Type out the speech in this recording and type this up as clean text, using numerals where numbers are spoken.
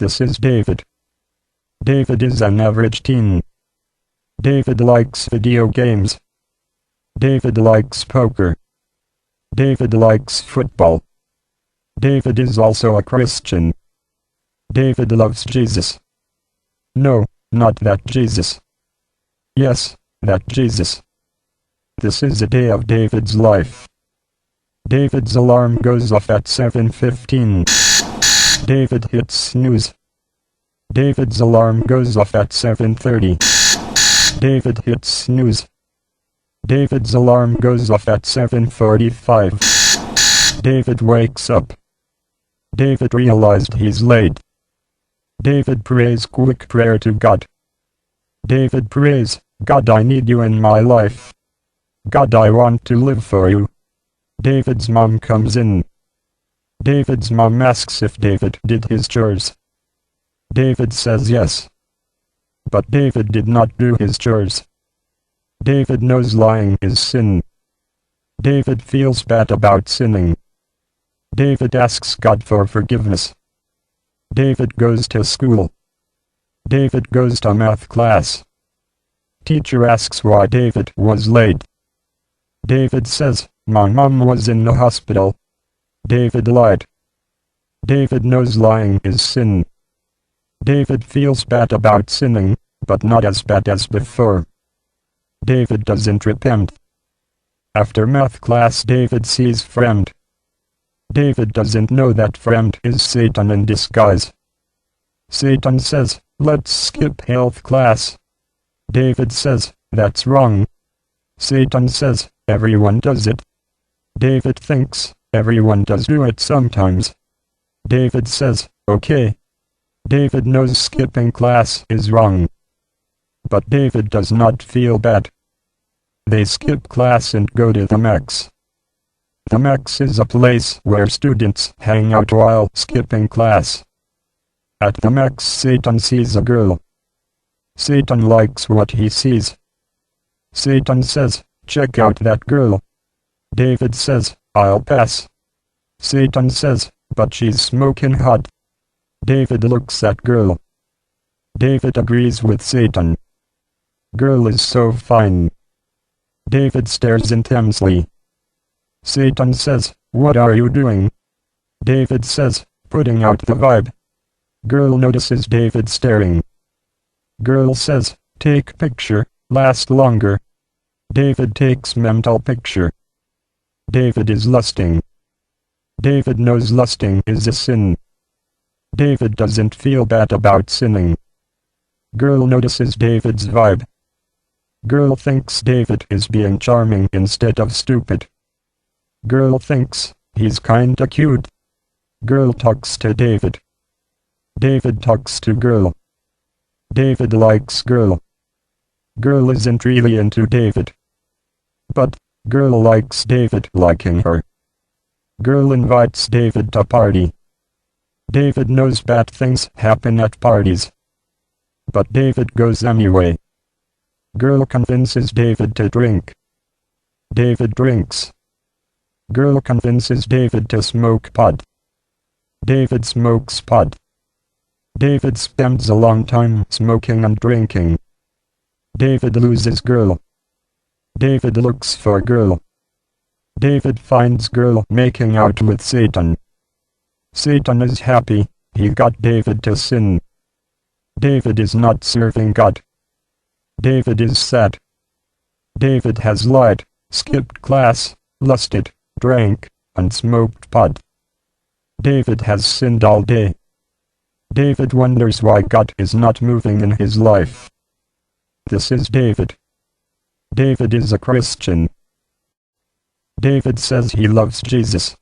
This is David. David is an average teen. David likes video games. David likes poker. David likes football. David is also a Christian. David loves Jesus. No, not that Jesus. Yes, that Jesus. This is a day of David's life. David's alarm goes off at 7:15. David hits snooze. David's alarm goes off at 7:30. David hits snooze. David's alarm goes off at 7:45. David wakes up. David realized he's late. David prays quick prayer to God. David prays, God, I need you in my life. God, I want to live for you. David's mom comes in. David's mom asks if David did his chores. David says yes. But David did not do his chores. David knows lying is sin. David feels bad about sinning. David asks God for forgiveness. David goes to school. David goes to math class. Teacher asks why David was late. David says, my mom was in the hospital. David lied. David knows lying is sin. David feels bad about sinning, but not as bad as before. David doesn't repent. After math class, David sees friend. David doesn't know that friend is Satan in disguise. Satan says, let's skip health class. David says, that's wrong. Satan says, everyone does it. David thinks, everyone does do it sometimes. David says, okay. David knows skipping class is wrong. But David does not feel bad. They skip class and go to the Max. The Max is a place where students hang out while skipping class. At the Max, Satan sees a girl. Satan likes what he sees. Satan says, check out that girl. David says, I'll pass. Satan says, but she's smoking hot. David looks at girl. David agrees with Satan. Girl is so fine. David stares intensely. Satan says, what are you doing? David says, putting out the vibe. Girl notices David staring. Girl says, take picture, last longer. David takes mental picture. David is lusting. David knows lusting is a sin. David doesn't feel bad about sinning. Girl notices David's vibe. Girl thinks David is being charming instead of stupid. Girl thinks he's kinda cute. Girl talks to David. David talks to girl. David likes girl. Girl isn't really into David. But girl likes David liking her. Girl invites David to party. David knows bad things happen at parties. But David goes anyway. Girl convinces David to drink. David drinks. Girl convinces David to smoke pot. David smokes pot. David spends a long time smoking and drinking. David loses girl. David looks for girl. David finds girl making out with Satan. Satan is happy, he got David to sin. David is not serving God. David is sad. David has lied, skipped class, lusted, drank, and smoked pot. David has sinned all day. David wonders why God is not moving in his life. This is David. David is a Christian. David says he loves Jesus.